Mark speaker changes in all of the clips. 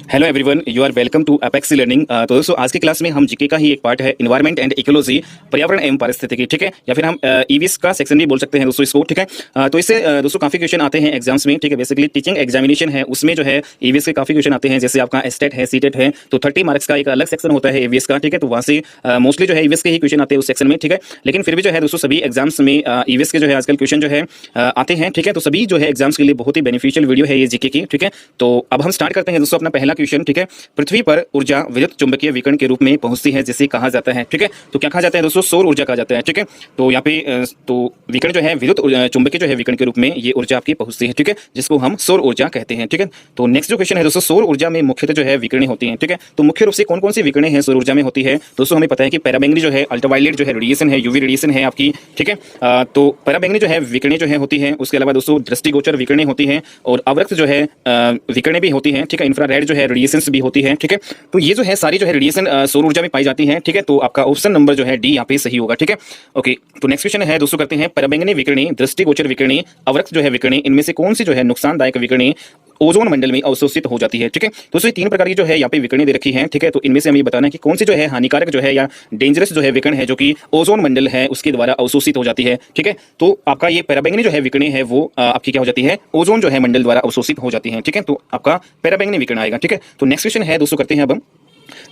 Speaker 1: Hello everyone, you are welcome to Apex Learning. तो दोस्तों आज की क्लास में हम जीके का ही एक पार्ट है इन्वायरमेंट एंड इकोलॉजी, पर्यावरण एवं पारिस्थितिकी, ठीक है, या फिर हम ईवीएस का सेक्शन भी बोल सकते हैं दोस्तों इसको, ठीक है। तो इससे दोस्तों काफी क्वेश्चन आते हैं एग्जाम्स में, ठीक है। बेसिकली टीचिंग एग्जामिनेशन है, उसमें जो है ईवीएस के काफी क्वेश्चन आते हैं, जैसे आपका एस्टेट है, सीटेट है, तो 30 मार्क्स का एक अलग सेक्शन होता है ईवीएस का, ठीक है। तो वहाँ से मोस्टली जो है ईवीएस के ही क्वेश्चन आते हैं उस सेक्शन में, ठीक है। लेकिन फिर भी जो है दोस्तों सभी एग्जाम्स में ईवीएस के जो है आजकल क्वेश्चन जो है आते हैं, ठीक है। तो सभी जो है एग्जाम्स के लिए बहुत ही बेनिफिशियल वीडियो है ये जीके की, ठीक है। तो अब हम स्टार्ट करते हैं दोस्तों अपना पहला क्वेश्चन, ठीक है। पृथ्वी पर ऊर्जा विद्युत चुंबकीय विकिरण के रूप में पहुंचती है जिसे कहा जाता है, ठीक है। तो क्या कहा जाता है दोस्तों? सौर ऊर्जा कहा जाता है, ठीक है। तो यहाँ पे तो विकिरण जो है विद्युत चुंबकीय जो है विकिरण के रूप में ये ऊर्जा आपकी पहुंचती है, ठीक है, जिसको हम सौर ऊर्जा कहते हैं, ठीक है। तो नेक्स्ट जो क्वेश्चन है दोस्तों, सौर ऊर्जा में मुख्यतः जो है विकिरण होती है, ठीक है। तो मुख्य रूप से कौन कौन सी विकिरण है सौर ऊर्जा में होती है दोस्तों? हमें पता है कि पैराबैंगनी जो है, अल्ट्रावायलेट जो है रेडिएशन है, यूवी रेडिएशन है आपकी, ठीक है। तो पैराबैंगनी जो है विकिरण जो है होती है, उसके अलावा दोस्तों दृष्टिगोचर विकिरण होती है, और अवरक्त जो है विकिरण भी होती है, ठीक है। इंफ्रारेड जो है रेडिएशन भी होती है, ठीक है। तो ये जो है सारी जो है रेडिएशन सौर ऊर्जा में पाई जाती है, ठीक है। तो आपका ऑप्शन नंबर जो है डी यहाँ पे सही होगा, ठीक है। ओके, तो नेक्स्ट क्वेश्चन है दोस्तों, करते हैं पैराबैंगनी विकिरणी, दृष्टिगोचर विकिरणी, अवरक्त जो है विकिरणी, इनमें से कौन सी जो है नुकसानदायक विकिरणी ओजोन मंडल में अवशोषित हो जाती है, ठीक है। तो इसमें तीन प्रकार की जो है यहाँ पे विकिरणी दे रखी है, ठीक है। तो इनमें से हमें बताना है कि कौन सी जो है हानिकारक जो है या डेंजरस जो है विकिरण है जो कि ओजोन मंडल है उसके द्वारा अवशोषित हो जाती है, ठीक है। तो आपका ये पैराबैंगनी जो है विकिरणी है वो आपकी क्या हो जाती है? ओजोन जो है मंडल द्वारा अवशोषित हो जाती है, ठीक है। तो आपका पैराबैंगनी विकिरण आएगा, ठीक है। तो नेक्स्ट क्वेश्चन है दोस्तों, करते हैं अब हम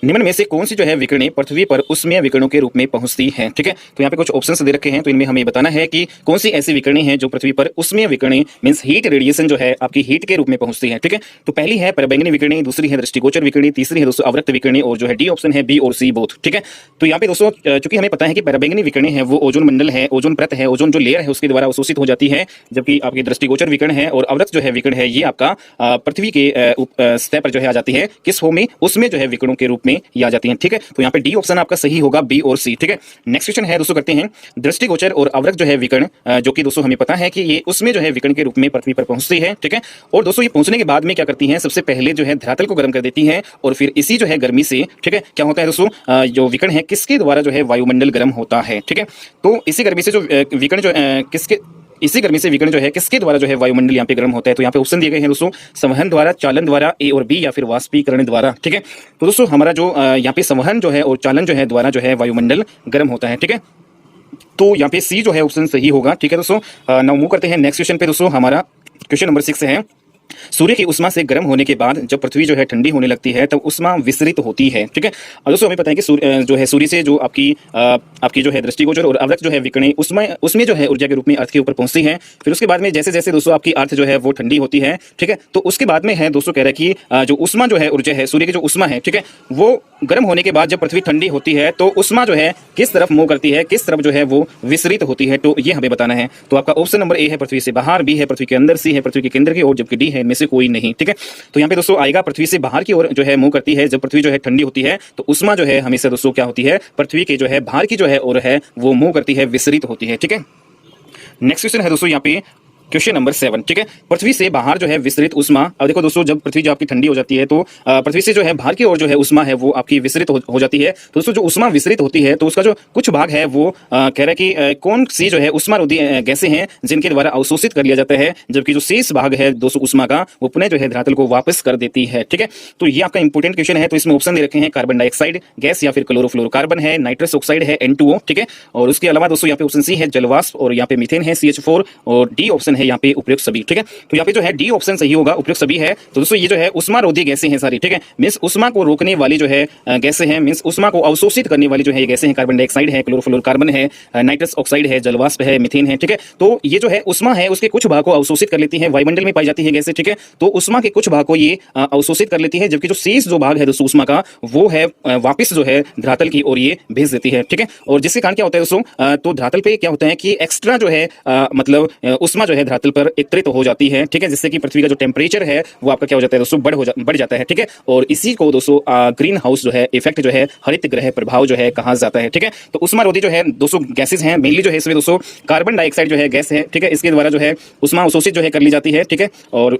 Speaker 1: निम्न में से कौन सी जो है विकिरणी पृथ्वी पर उष्मीय विकिरणों के रूप में पहुंचती है, ठीक है। तो यहाँ पे कुछ ऑप्शंस दे रखे हैं, तो इनमें हमें बताना है कि कौन सी ऐसी विकिरणी है जो पृथ्वी पर उष्मीय विकिरणी मींस हीट रेडिएशन जो है आपकी हीट के रूप में पहुंचती है, ठीक है। तो पहली है पैराबैंगनी विकिरणी, दूसरी है दृष्टिगोचर विकिरणी, तीसरी है दोस्तों अवरक्त विकिरणी, और जो है डी ऑप्शन है बी और सी बोथ, ठीक है। तो यहाँ पे दोस्तों चूंकि हमें पता है कि पैराबैंगनी विकिरणी है वो ओजोन मंडल है, ओजोन परत है, ओजोन जो लेयर है उसके द्वारा अवशोषित हो जाती है, जबकि आपकी दृष्टिगोचर विकिरण है और अवरक्त जो है विकिरण है ये आपका पृथ्वी के सतह पर जो है आ जाती है, किस फॉर्म में? उसमें जो है विकिरणों के रूप में ये आ जाती है, ठीक है। तो यहाँ पे डी ऑप्शन आपका सही होगा, बी और सी, ठीक है। नेक्स्ट क्वेश्चन है दोस्तों, करते हैं दृष्टिगोचर और अवरक्त जो है विकिरण, जो कि दोस्तों हमें पता है कि ये उसमें जो है विकिरण के रूप में पृथ्वी पर पहुंचती है, ठीक है। और दोस्तों ये पहुंचने के बाद में क्या करती हैं? सबसे पहले जो है धरातल को गर्म कर देती हैं, और फिर इसी जो है गर्मी से, ठीक है, क्या होता है दोस्तों, जो विकिरण है किसके द्वारा जो है वायुमंडल गर्म होता है, ठीक है। तो इसी गर्मी से जो विकिरण जो किसके इसी गर्मी से विकिरण जो है किसके द्वारा जो है वायुमंडल यहाँ पे गर्म होता है? तो यहाँ पे ऑप्शन दिए गए हैं दोस्तों, संवहन द्वारा, चालन द्वारा, ए और बी, या फिर वाष्पीकरण द्वारा, ठीक है। तो दोस्तों हमारा जो यहाँ पे संवहन जो है और चालन जो है द्वारा जो है वायुमंडल गर्म होता है, ठीक है। तो यहाँ पे सी जो है ऑप्शन सही होगा, ठीक है दोस्तों। नाउ मूव करते हैं नेक्स्ट क्वेश्चन पे दोस्तों। हमारा क्वेश्चन नंबर 6 है, सूर्य की उष्मा से गर्म होने के बाद जब पृथ्वी जो है ठंडी होने लगती है तब उष्मा विसरित होती है, ठीक है। और दोस्तों हमें पता है कि जो है सूर्य से जो आपकी जो है दृष्टिगोचर और अवरक्त जो है विकिरण उसमें जो है ऊर्जा के रूप में अर्थ के ऊपर पहुंचती है। फिर उसके बाद में जैसे जैसे दोस्तों आपकी अर्थ जो है वो ठंडी होती है, ठीक है। तो उसके बाद में है दोस्तों कह रहा है कि जो उष्मा जो है ऊर्जा है, सूर्य की जो उष्मा है, ठीक है, वो गर्म होने के बाद जब पृथ्वी ठंडी होती है तो उष्मा जो है किस तरफ मूव करती है, किस तरफ जो है वो विसरित होती है, तो ये हमें बताना है। तो आपका ऑप्शन नंबर ए है पृथ्वी से बाहर, बी है पृथ्वी के अंदर, सी है पृथ्वी के केंद्र की ओर, जबकि डी है इनमें से कोई नहीं, ठीक है। तो यहाँ पे दोस्तों आएगा पृथ्वी से बाहर की ओर जो है मूव करती है। जब पृथ्वी जो है ठंडी होती है तो उष्मा जो है हमेशा दोस्तों क्या होती है? पृथ्वी के जो है बाहर की जो है ओर है वो मूव करती है, विसरित होती है, ठीक है। नेक्स्ट क्वेश्चन है दोस्तों यहाँ पे क्वेश्चन नंबर 7, ठीक है। पृथ्वी से बाहर जो है विसरित उष्मा, अब देखो दोस्तों जब पृथ्वी जो आपकी ठंडी हो जाती है तो पृथ्वी से जो है बाहर की ओर जो है उष्मा है वो आपकी विसरित हो जाती है। तो दोस्तों जो उष्मा विसरित होती है तो उसका जो कुछ भाग है वो कह रहा है कि कौन सी जो है उष्मारोधी गैसें हैं जिनके द्वारा अवशोषित कर लिया जाता है, जबकि जो शेष भाग है दोस्तों उष्मा का वो पुनः जो है धरातल को वापस कर देती है, ठीक है। तो ये आपका इंपोर्टेंट क्वेश्चन है। तो इसमें ऑप्शन दे रखे हैं कार्बन डाइऑक्साइड गैस, या फिर क्लोरोफ्लोरोकार्बन है, नाइट्रस ऑक्साइड है N2O, ठीक है। और उसके अलावा दोस्तों यहाँ पे ऑप्शन सी है जलवाष्प, और यहाँ पे मीथेन है CH4, और डी ऑप्शन है यहाँ पे उपयुक्त सभी, ठीक है। तो यहाँ पे जो है डी ऑप्शन सही होगा, उपयुक्त सभी है। तो दोस्तों ये जो है उष्मारोधी गैसें हैं सारी, ठीक है, मींस उष्मा को रोकने वाली जो है गैसें हैं, मींस उष्मा को अवशोषित करने वाली जो है ये गैसें हैं। कार्बन डाइऑक्साइड है, क्लोरोफ्लोरोकार्बन है, नाइट्रस ऑक्साइड है, जलवाष्प है, मीथेन है, ठीक है। तो ये जो है उष्मा है उसके कुछ भाग को अवशोषित कर लेती है, वायुमंडल में पाई जाती है गैसें, ठीक है। तो उष्मा के कुछ भाग को ये अवशोषित कर लेती है, जबकि जो शेष जो भाग है दोस्तों उष्मा का वो है वापिस जो है धरातल की ओर ये भेज देती है, ठीक है। और जिसके कारण क्या होता है दोस्तों, तो धरातल पे क्या होता है कि एक्स्ट्रा जो है मतलब उष्मा जो है धरातल पर एकत्रित हो जाती है, ठीक है, जिससे कि पृथ्वी का जो टेम्परेचर है वो आपका क्या हो जाता है दोस्तों बढ़ जाता है, ठीक है। और इसी को दोस्तों ग्रीन हाउस जो है इफेक्ट जो है हरित ग्रह प्रभाव जो है कहा जाता है, ठीक है। तो उष्मारोधी जो है दोस्तों गैसेस हैं, मेनली जो है इसमें दोस्तों कार्बन डाइऑक्साइड जो है गैस है, ठीक है, इसके द्वारा जो है उष्मा अवशोषित जो है कर ली जाती है, ठीक है। और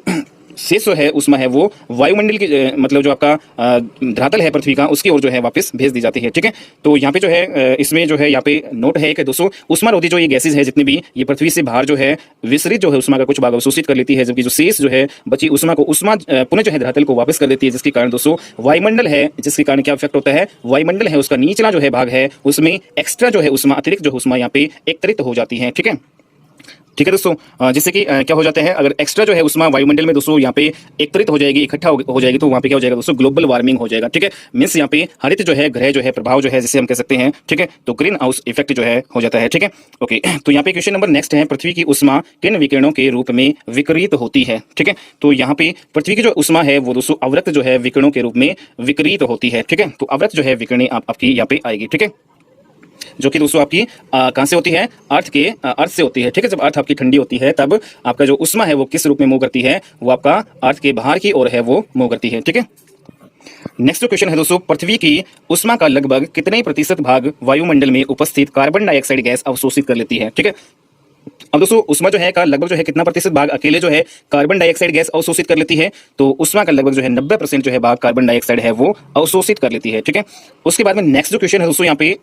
Speaker 1: शेष जो है उष्मा है वो वायुमंडल की मतलब जो आपका धरातल है पृथ्वी का उसकी ओर जो है वापस भेज दी जाती है। ठीक है, तो यहाँ पे जो है इसमें जो है यहाँ पे नोट है कि दोस्तों उष्मारोधी जो ये गैसेज है जितनी भी ये पृथ्वी से बाहर जो है विसरित जो है उष्मा का कुछ भाग अवशोषित कर लेती है, जबकि जो शेष जो है बची उष्मा को उष्मा पुनः जो है धरातल को वापस कर देती है, जिसके कारण दोस्तों वायुमंडल है, जिसके कारण क्या इफेक्ट होता है, वायुमंडल है उसका निचला जो है भाग है उसमें एक्स्ट्रा जो है उष्मा, अतिरिक्त जो उष्मा यहाँ पे एकत्रित हो जाती है। ठीक है, ठीक है दोस्तों, जिससे कि क्या हो जाता है, अगर एक्स्ट्रा जो है उष्मा वायुमंडल में दोस्तों यहाँ पे एकत्रित हो जाएगी, इकट्ठा हो जाएगी, तो वहाँ पे क्या हो जाएगा दोस्तों, ग्लोबल वार्मिंग हो जाएगा। ठीक है, मींस यहाँ पे हरित जो है ग्रह जो है प्रभाव जो है जिसे हम कह सकते हैं। ठीक है, तो ग्रीन हाउस इफेक्ट जो है हो जाता है। ठीक है, ओके, तो यहाँ पे क्वेश्चन नंबर नेक्स्ट है, पृथ्वी की उष्मा किन विकिरणों के रूप में विकिरित होती है। ठीक है, तो यहाँ पे पृथ्वी की जो उष्मा है वो दोस्तों अवरक्त जो है विकिरणों के रूप में विकिरित होती है। ठीक है, तो अवरक्त जो है विकिरणें आपकी यहाँ पे आएगी। ठीक है, जो कि दोस्तों आपकी कहां से होती है, अर्थ से होती है। ठीक है, जब अर्थ आपकी ठंडी होती है तब आपका जो उष्मा है वो किस रूप में मूव करती है, वो आपका अर्थ के बाहर की ओर है वो मूव करती है। ठीक है, नेक्स्ट क्वेश्चन है दोस्तों, पृथ्वी की उष्मा का लगभग कितने प्रतिशत भाग वायुमंडल में उपस्थित कार्बन डाइऑक्साइड गैस अवशोषित कर लेती है। ठीक है, अब दोस्तों उष्मा जो है का लगभग जो है कितना प्रतिशत भाग अकेले जो है कार्बन डाइऑक्साइड गैस अवशोषित कर लेती है, तो उष्मा का लगभग जो है 90% जो है भाग कार्बन डाइऑक्साइड है वो अवशोषित कर लेती है। ठीक है, उसके बाद में नेक्स्ट जो क्वेश्चन है दोस्तों यहाँ पे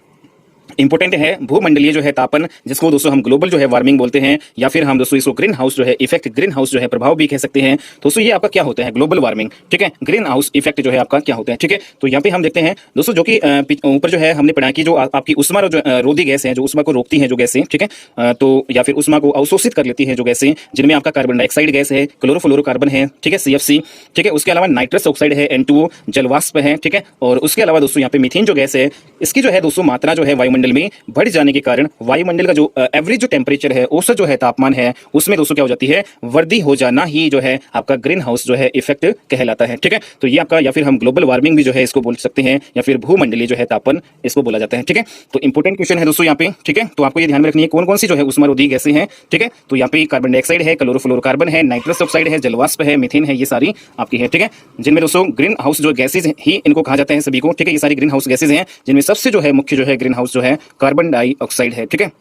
Speaker 1: इंपोर्टेंट है, भूमंडलीय जो है तापन, जिसको दोस्तों हम ग्लोबल जो है वार्मिंग बोलते हैं, या फिर हम दोस्तों इसको ग्रीन हाउस जो है इफेक्ट, ग्रीन हाउस जो है प्रभाव भी कह सकते हैं। दोस्तों ये आपका क्या होता है, ग्लोबल वार्मिंग। ठीक है, ग्रीन हाउस इफेक्ट जो है आपका क्या होता है। ठीक है, तो यहाँ पे हम देखते हैं दोस्तों, जो कि ऊपर जो है हमने पढ़ा कि जो आपकी उष्मा रोधी गैस है, जो उष्मा को रोकती है जो गैसें, ठीक है, तो या फिर उष्मा को अवशोषित कर लेती है जो गैसें, जिनमें आपका कार्बन डाइऑक्साइड गैस है, क्लोरोफ्लोरोकार्बन है, ठीक है, CFC, ठीक है, उसके अलावा नाइट्रस ऑक्साइड है, N2O जलवाष्प है। ठीक है, और उसके अलावा दोस्तों यहाँ पे मीथेन जो गैस है, इसकी जो है दोस्तों मात्रा जो है वायुमंडल में बढ़ जाने के कारण वायुमंडल का जो एवरेज जो टेम्परेचर है, औसत जो है तापमान है, उसमें दोस्तों क्या हो जाती है, वृद्धि हो जाना ही जो है आपका ग्रीन हाउस जो है इफेक्ट कहलाता है। ठीक है, तो ये आपका, या फिर हम ग्लोबल वार्मिंग भी जो है इसको बोल सकते हैं, या फिर भूमंडलीय जो है तापन इसको बोला जाता है। ठीक है, तो इंपोर्टेंट क्वेश्चन है दोस्तों यहाँ पे। ठीक है, तो आपको ये ध्यान में रखनी है कौन कौन सी जो है उष्मारोधी गैसें हैं। ठीक है, तो यहाँ पे कार्बन डाइऑक्साइड है, क्लोरोफ्लोरोकार्बन है, नाइट्रस ऑक्साइड है, जलवाष्प है, मीथेन है, ये सारी आपकी है। ठीक है, जिनमें दोस्तों ग्रीन हाउस जो गैसेज ही इनको कहा जाता है सभी को। ठीक है, ये सारी ग्रीन हाउस गैसेज हैं, जिनमें सबसे जो है मुख्य जो है ग्रीन हाउस जो है कार्बन डाइऑक्साइड है। ठीक है,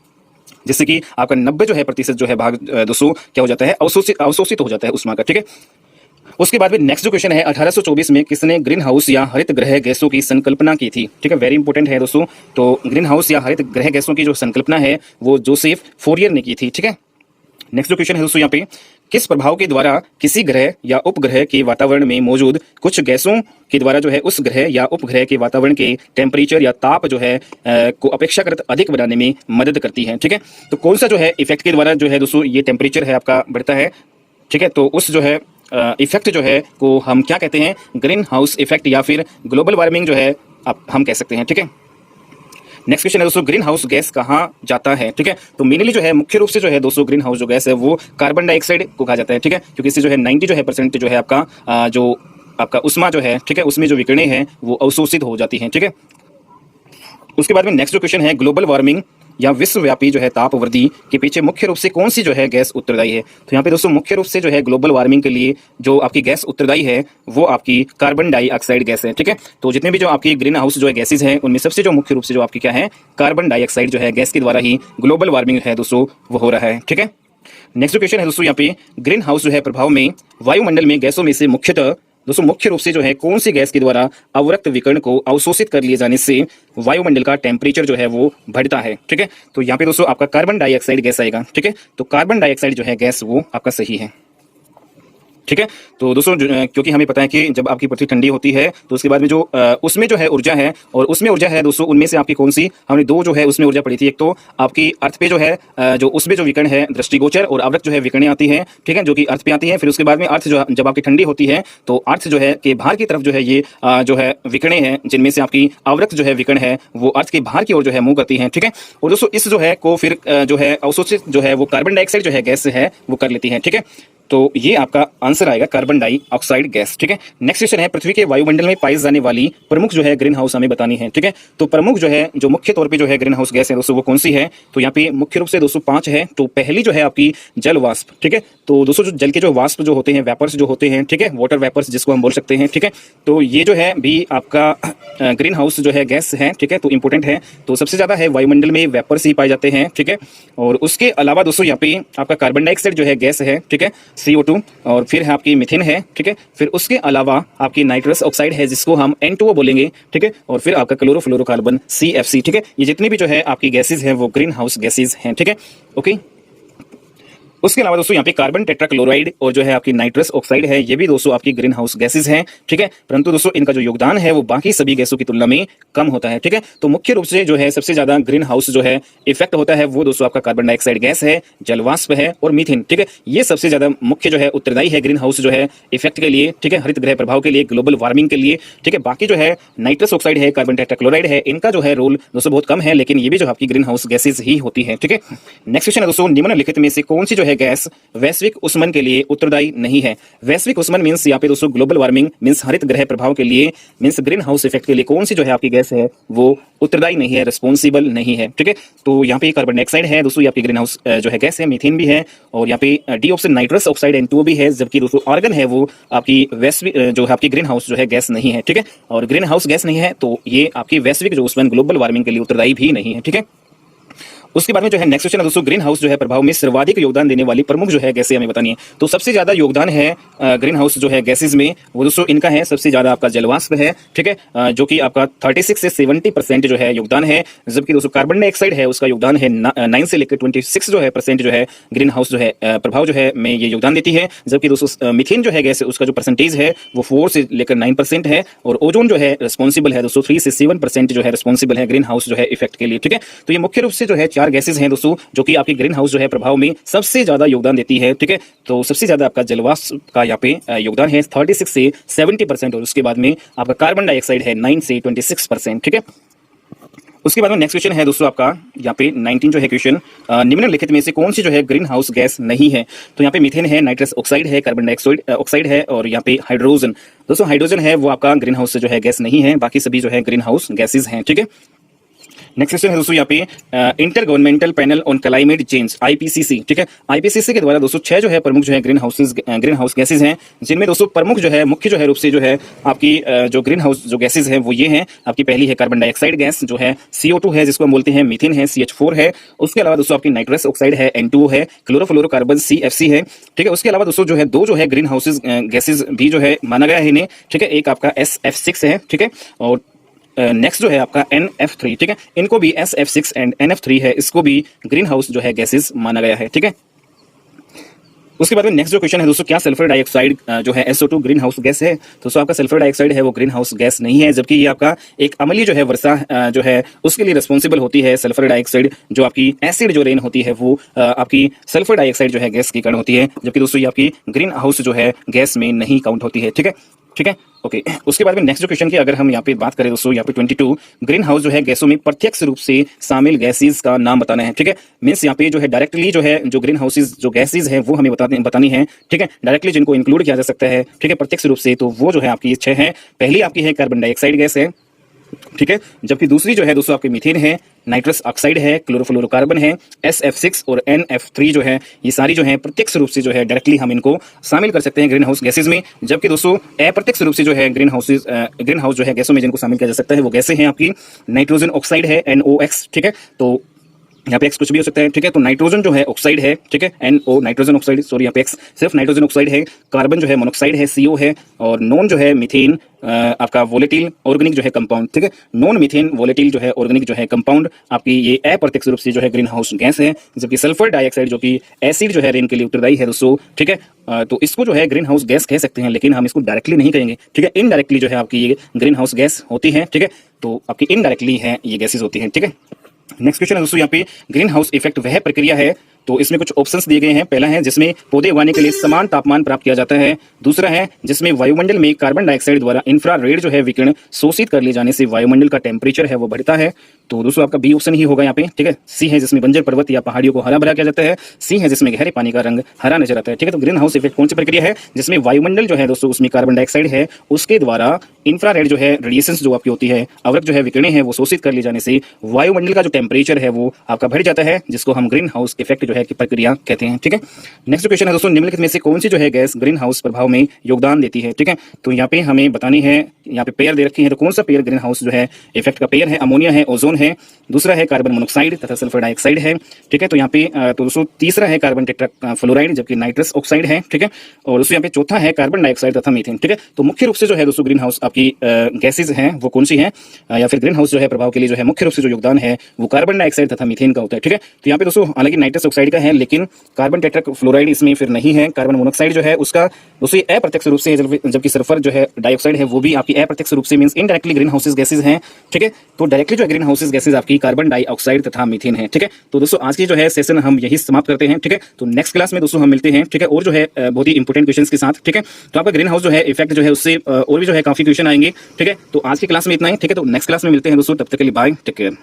Speaker 1: जिससे कि आपका 90 जो है प्रतिशत जो है भाग दोस्तों क्या हो जाता है, अवशोषित हो जाता है उष्मा का। ठीक है, उसके बाद में नेक्स्ट जो क्वेश्चन है, 1824 में किसने ग्रीन हाउस या हरित ग्रह गैसों की संकल्पना की थी। ठीक है, वेरी इंपॉर्टेंट है दोस्तों। तो ग्रीन हाउस या हरित ग्रह गैसों की जो संकल्पना है वो जोसेफ फोरियर ने की थी। ठीक है, नेक्स्ट जो क्वेश्चन है दोस्तों यहाँ पे, किस प्रभाव के द्वारा किसी ग्रह या उपग्रह के वातावरण में मौजूद कुछ गैसों के द्वारा जो है उस ग्रह या उपग्रह के वातावरण के टेम्परेचर या ताप जो है को अपेक्षाकृत अधिक बनाने में मदद करती है। ठीक है, तो कौन सा जो है इफेक्ट के द्वारा जो है दोस्तों ये टेम्परेचर है आपका बढ़ता है। ठीक है, तो उस जो है इफेक्ट जो है को हम क्या कहते हैं, ग्रीन हाउस इफेक्ट या फिर ग्लोबल वार्मिंग जो है हम कह सकते हैं। ठीक है, नेक्स्ट क्वेश्चन है दोस्तों, ग्रीन हाउस गैस कहाँ जाता है। ठीक है, तो मेनली जो है मुख्य रूप से जो है दोस्तों ग्रीन हाउस जो गैस है वो कार्बन डाइऑक्साइड को कहा जाता है। ठीक है, क्योंकि इससे जो है 90 जो है % जो है आपका जो आपका उष्मा जो है, ठीक है, उसमें जो विकिरणें हैं वो अवशोषित हो जाती हैं। ठीक है, उसके बाद में नेक्स्ट जो क्वेश्चन है, ग्लोबल वार्मिंग या विश्वव्यापी जो है ताप वृद्धि के पीछे मुख्य रूप से कौन सी जो है गैस उत्तरदायी है। तो यहाँ पे दोस्तों मुख्य रूप से जो है ग्लोबल वार्मिंग के लिए जो आपकी गैस उत्तरदायी है वो आपकी कार्बन डाइऑक्साइड गैस है। ठीक है, तो जितने भी जो आपकी ग्रीन हाउस जो है गैसेज हैं उनमें सबसे जो मुख्य रूप से जो आपकी क्या है, कार्बन डाइऑक्साइड जो है गैस के द्वारा ही ग्लोबल वार्मिंग है दोस्तों वो हो रहा है। ठीक है, नेक्स्ट क्वेश्चन है दोस्तों यहाँ पे, ग्रीन हाउस जो है प्रभाव में वायुमंडल में गैसों में से मुख्यतः दोस्तों मुख्य रूप से जो है कौन सी गैस के द्वारा अवरक्त विकिरण को अवशोषित कर लिए जाने से वायुमंडल का टेम्परेचर जो है वो बढ़ता है। ठीक है, तो यहाँ पे दोस्तों आपका कार्बन डाइऑक्साइड गैस आएगा। ठीक है, तो कार्बन डाइऑक्साइड जो है गैस वो आपका सही है। ठीक है, तो दोस्तों क्योंकि हमें पता है कि जब आपकी पृथ्वी ठंडी होती है तो उसके बाद में जो उसमें जो है ऊर्जा है, और उसमें ऊर्जा है दोस्तों, उनमें से आपकी कौन सी, हमने दो जो है उसमें ऊर्जा पड़ी थी। एक तो आपकी अर्थ पे जो है जो उसमें जो विकिरण है दृष्टिगोचर और अवरक्त जो है विकिरणें आती हैं। ठीक है, जो कि अर्थ पे आती है। फिर उसके बाद में अर्थ जो जब आपकी ठंडी होती है तो अर्थ जो है के बाहर की तरफ जो है ये जो है विकिरणें हैं, जिनमें से आपकी अवरक्त जो है विकिरण है वो अर्थ के बाहर की ओर जो है मूव करती है। ठीक है, और दोस्तों इस जो है को फिर जो है अवशोषित जो है वो कार्बन डाइऑक्साइड जो है गैस है वो कर लेती है। ठीक है, तो ये आपका आंसर आएगा कार्बन डाइऑक्साइड गैस। ठीक है, नेक्स्ट क्वेश्चन है, पृथ्वी के वायुमंडल में पाई जाने वाली प्रमुख जो है ग्रीन हाउस हमें बतानी है। ठीक है, तो प्रमुख जो है जो मुख्य तौर पे जो है ग्रीन हाउस गैस है दोस्तों वो कौन सी है। तो यहाँ पे मुख्य रूप से दोस्तों 5 है। तो पहली जो है आपकी जल वाष्प। ठीक है, तो दोस्तों जो जल के जो वाष्प जो होते हैं, वेपर्स जो होते हैं, ठीक है, वाटर वेपर्स जिसको हम बोल सकते हैं। ठीक है, तो ये जो है भी आपका ग्रीन हाउस जो है गैस है। ठीक है, तो इंपॉर्टेंट है। तो सबसे ज्यादा है वायुमंडल में वेपर्स ही पाए जाते हैं। ठीक है, और उसके अलावा दोस्तों यहाँ पे आपका कार्बन डाइऑक्साइड जो है गैस है। ठीक है, CO2, और फिर है आपकी मीथेन है, ठीक है। फिर उसके अलावा आपकी नाइट्रस ऑक्साइड है जिसको हम N2O बोलेंगे, ठीक है। और फिर आपका क्लोरोफ्लोरोकार्बन CFC, ठीक है। ये जितनी भी जो है आपकी गैसेज हैं वो ग्रीन हाउस गैसेज हैं, ठीक है। ओके, उसके अलावा दोस्तों यहाँ पे कार्बन टेट्राक्लोराइड और जो है आपकी नाइट्रस ऑक्साइड है, ये भी दोस्तों आपकी ग्रीन हाउस गैसेज हैं, ठीक है। परंतु दोस्तों इनका जो योगदान है वो बाकी सभी गैसों की तुलना में कम होता है, ठीक है। तो मुख्य रूप से जो है सबसे ज्यादा ग्रीन हाउस जो है इफेक्ट होता है वो दोस्तों आपका कार्बन डाइऑक्साइड गैस है, जलवाष्प है और मीथेन, ठीक है। ये सबसे ज्यादा मुख्य जो है उत्तरदायी है ग्रीन हाउस जो है इफेक्ट के लिए, ठीक है, हरित गृह प्रभाव के लिए, ग्लोबल वार्मिंग के लिए, ठीक है। बाकी जो है नाइट्रस ऑक्साइड है, कार्बन टेट्राक्लोराइड है, इनका जो है रोल दोस्तों बहुत कम है, लेकिन ये भी जो आपकी ग्रीन हाउस गैसेज ही होती है, ठीक है। नेक्स्ट क्वेश्चन है दोस्तों, निम्नलिखित में से कौन सी जो है गैस वैश्विक उष्मन के लिए उत्तरदायी नहीं है। वैश्विक उष्मन मींस यहाँ पे दोस्तों ग्लोबल वार्मिंग मींस हरित गृह प्रभाव के लिए मींस ग्रीन हाउस इफेक्ट के लिए कौन सी जो है आपकी गैस है वो उत्तरदायी नहीं है, रिस्पॉन्सिबल नहीं है, ठीक है। तो यहाँ पे कार्बन डाइऑक्साइड है दोस्तों, ये आपकी ग्रीन हाउस जो है गैस है, मीथेन भी है, और यहाँ पे D option nitrous oxide N2O भी है, जबकि दोस्तों आर्गन है वो आपकी वैश्विक जो है आपकी ग्रीन हाउस जो है गैस नहीं है, ठीक है। और ग्रीन हाउस गैस नहीं है तो ये आपकी वैश्विक जो उष्मन ग्लोबल वार्मिंग के लिए उत्तरदायी भी नहीं है, ठीक है। उसके बाद में जो है नेक्स्ट क्वेश्चन है दोस्तों, ग्रीन हाउस जो है प्रभाव में सर्वाधिक योगदान देने वाली प्रमुख जो है गैसें हमें बतानी है। तो सबसे ज्यादा योगदान है ग्रीन हाउस जो है गैसेज में वो दोस्तों इनका है, सबसे ज्यादा आपका जलवाष्प है, ठीक है, जो कि आपका 36 से 70% जो है योगदान है, जबकि दोस्तों कार्बन डाइऑक्साइड है उसका योगदान है 9 से लेकर 26 जो है % जो है ग्रीन हाउस जो है प्रभाव जो है में ये योगदान देती है, जबकि दोस्तों मीथेन जो है गैस उसका जो परसेंटेज है वो 4 से लेकर 9% है, और ओजोन जो है रिस्पॉन्सिबल है दोस्तों 3 से 7% जो है रिस्पॉन्सिबल है ग्रीन हाउस जो है इफेक्ट के लिए, ठीक है। तो ये मुख्य रूप से जो है 4 गैसेज हैं दोस्तों जो कि आपकी ग्रीन हाउस जो है प्रभाव में सबसे ज्यादा योगदान देती है, ठीक है। तो सबसे ज्यादा आपका जलवाष्प का यहाँ पे योगदान है 36 से 70%, और उसके बाद में आपका कार्बन डाइऑक्साइड है 9 से 26%, ठीक है। उसके बाद में नेक्स्ट क्वेश्चन है दोस्तों आपका यहाँ पे 19 जो है क्वेश्चन, निम्नलिखित में से कौन सी जो है ग्रीन हाउस गैस नहीं है। तो यहाँ पे मीथेन है, नाइट्रस ऑक्साइड है, कार्बन डाइऑक्साइड ऑक्साइड है, और यहाँ पे हाइड्रोजन। दोस्तों हाइड्रोजन है वो आपका ग्रीन हाउस से जो है गैस नहीं है, बाकी सभी जो है ग्रीन हाउस गैसेज हैं, ठीक है। नेक्स्ट क्वेश्चन है दोस्तों यहाँ पे inter governmental panel on climate change IPCC, ठीक है। IPCC के द्वारा दोस्तों 6 जो है प्रमुख जो है ग्रीन हाउस गैसेज हैं, जिनमें दोस्तों प्रमुख जो है मुख्य जो है रूप से जो है आपकी जो ग्रीन हाउस जो गैसेज हैं वो ये हैं। आपकी पहली है कार्बन डाइऑक्साइड गैस जो है CO2 है जिसको हम बोलते हैं, मीथेन है CH4 है, उसके अलावा दोस्तों आपकी नाइट्रस ऑक्साइड है N2O है, क्लोरोफ्लोरोकार्बन CFC है, ठीक है। उसके अलावा दोस्तों जो है 2 जो है ग्रीन हाउसेज गैसेज भी जो है माना गया है इन्हें, ठीक है। एक आपका SF6 है, ठीक है, और नेक्स्ट जो है आपका NF3, ठीक है। इनको भी SF6 एंड NF3 है, इसको भी ग्रीन हाउस जो है गैसेज माना गया है, ठीक है। उसके बाद में नेक्स्ट जो क्वेश्चन है दोस्तों, क्या सल्फर डाइऑक्साइड जो है SO2 ग्रीन हाउस गैस है। दोस्तों आपका सल्फर डाइऑक्साइड है वो ग्रीन हाउस गैस नहीं है, जबकि ये आपका एक अम्लीय जो है वर्षा जो है उसके लिए रिस्पॉन्सिबल होती है सल्फर डाइऑक्साइड। जो आपकी एसिड जो रेन होती है वो आपकी सल्फर डाइऑक्साइड जो है गैस के कारण होती है, जबकि दोस्तों ये आपकी ग्रीन हाउस जो है गैस में नहीं काउंट होती है, ठीक है, ठीक है। ओके, उसके बाद में नेक्स्ट जो क्वेश्चन की अगर हम यहाँ पे बात करें दोस्तों, यहाँ पे 22 ग्रीन हाउस जो है गैसों में प्रत्यक्ष रूप से शामिल गैसेज का नाम बताना है, ठीक है। मींस यहाँ पे जो है डायरेक्टली जो है जो ग्रीन हाउसेज जो गैसेज है वो हमें बतानी है, ठीक है। डायरेक्टली जिनको इंक्लूड किया जा सकता है, ठीक है, प्रत्यक्ष रूप से, तो वो जो है आपकी 6 है। पहली आपकी है कार्बन डाइऑक्साइड गैस है, ठीक है, जबकि दूसरी जो है दोस्तों आपकी मीथेन है, नाइट्रस ऑक्साइड है, क्लोरोफ्लोरोकार्बन है, SF6 और NF3 जो है ये सारी जो है प्रत्यक्ष रूप से जो है डायरेक्टली हम इनको शामिल कर सकते हैं ग्रीन हाउस गैसेज में, जबकि दोस्तों अप्रत्यक्ष रूप से जो है ग्रीन हाउस जो है गैसों में जिनको शामिल किया जा सकता है वो गैसें हैं आपकी नाइट्रोजन ऑक्साइड है NOx, ठीक है। तो यहाँ पे एक्स कुछ भी हो सकता है, ठीक है। तो नाइट्रोजन जो है ऑक्साइड है, ठीक है, NO नाइट्रोजन ऑक्साइड, सॉरी यहाँ पे एक्स सिर्फ नाइट्रोजन ऑक्साइड है, कार्बन जो है मोनोक्साइड है CO है, और नॉन जो है मीथेन आपका वोलेटिल ऑर्गेनिक जो है कंपाउंड, ठीक है। नॉन मीथेन वोलेटिल जो है ऑर्गेनिक जो है कंपाउंड आपकी ये अप्रत्यक्ष रूप से जो है ग्रीन हाउस गैस है, जबकि सल्फर डाइऑक्साइड जो कि एसिड जो है रेन के लिए उत्तरदायी है दोस्तों, ठीक है। तो इसको जो है ग्रीन हाउस गैस कह सकते हैं, लेकिन हम इसको डायरेक्टली नहीं कहेंगे, ठीक है। इनडायरेक्टली जो है आपकी ये ग्रीन हाउस गैस होती है, ठीक है। तो आपकी इनडायरेक्टली है ये गैसेज होती है, ठीक है। नेक्स्ट क्वेश्चन है दोस्तों यहाँ पे ग्रीन हाउस इफेक्ट वह प्रक्रिया है, तो इसमें कुछ ऑप्शंस दिए गए हैं। पहला है जिसमें पौधे उगाने के लिए समान तापमान प्राप्त किया जाता है। दूसरा है जिसमें वायुमंडल में कार्बन डाइऑक्साइड द्वारा इंफ्रारेड जो है विकिरण शोषित कर ले जाने से वायुमंडल का टेम्परेचर है वो बढ़ता है। तो दोस्तों आपका बी ऑप्शन ही होगा यहाँ पे, ठीक है। सी है जिसमें बंजर पर्वत या पहाड़ियों को हरा भरा किया जाता है। सी है जिसमें गहरे पानी का रंग हरा नजर आता है, ठीक है। तो ग्रीन हाउस इफेक्ट कौन सी प्रक्रिया है जिसमें वायुमंडल जो है दोस्तों उसमें कार्बन डाइऑक्साइड है उसके द्वारा इंफ्रारेड जो है रेडिएशन जो आपकी होती है अवरक जो है विकिरणें है वो शोषित कर ले जाने से वायुमंडल का जो टेम्परेचर है वो आपका बढ़ जाता है, जिसको हम ग्रीन हाउस इफेक्ट जो है कि प्रक्रिया कहते हैं। ठीक है, नेक्स्ट क्वेश्चन है दोस्तों, निम्नलिखित में से कौन सी जो है गैस ग्रीन हाउस प्रभाव में योगदान देती है। ठीक है, तो यहाँ पे हमें बतानी है, यहाँ पे पेयर दे रखी है, तो कौन सा पेयर ग्रीन हाउस जो है इफेक्ट का पेयर है। अमोनिया है, ओजोन है, दूसरा है कार्बन मोनोक्साइड तथा सल्फर डाइऑक्साइड है। ठीक है, तो यहाँ पे तो दोस्तों तीसरा है कार्बन टेट्रा फ्लोराइड जबकि नाइट्रस ऑक्साइड है। ठीक है, और दोस्तों यहाँ पे चौथा है कार्बन डाइऑक्साइड तथा मीथेन। ठीक है, तो मुख्य रूप से जो है दोस्तों ग्रीन हाउस आपकी गैसेज हैं वो कौन सी हैं, या फिर ग्रीन हाउस जो है प्रभाव के लिए जो है मुख्य रूप से जो योगदान है वो कार्बन डाइऑक्साइड तथा मीथेन का होता है। ठीक है, तो यहाँ पे दोस्तों हालांकि नाइट्रस ऑक्साइड का है लेकिन कार्बन टेट्रा फ्लोराइड इसमें फिर नहीं है। कार्बन मोनोक्साइड जो है उसका दोस्तों अप्रत्यक्ष रूप से, जबकि सल्फर जो है डाइऑक्साइड है वो भी आपकी अप्रत्यक्ष रूप से means indirectly green houses gases हैं। ठीक है, तो डायरेक्टली जो है ग्रीन हाउसेज गैसेज आपकी कार्बन डाइऑक्साइड तथा मीथेन है। ठीक है, तो दोस्तों आज की जो है सेशन हम यही समाप्त करते हैं। ठीक है, तो नेक्स्ट क्लास में दोस्तों हम मिलते हैं। ठीक है, और जो है बहुत ही इंपॉर्टेंट क्वेश्चंस के साथ। ठीक है, तो आपका ग्रीन हाउस जो है इफेक्ट जो है उससे और भी जो है काफी क्वेश्चन आएंगे। ठीक है, तो आज की क्लास में इतना ही। ठीक है, तो नेक्स्ट क्लास में मिलते हैं दोस्तों, तब तक के लिए बाय, टेक केयर।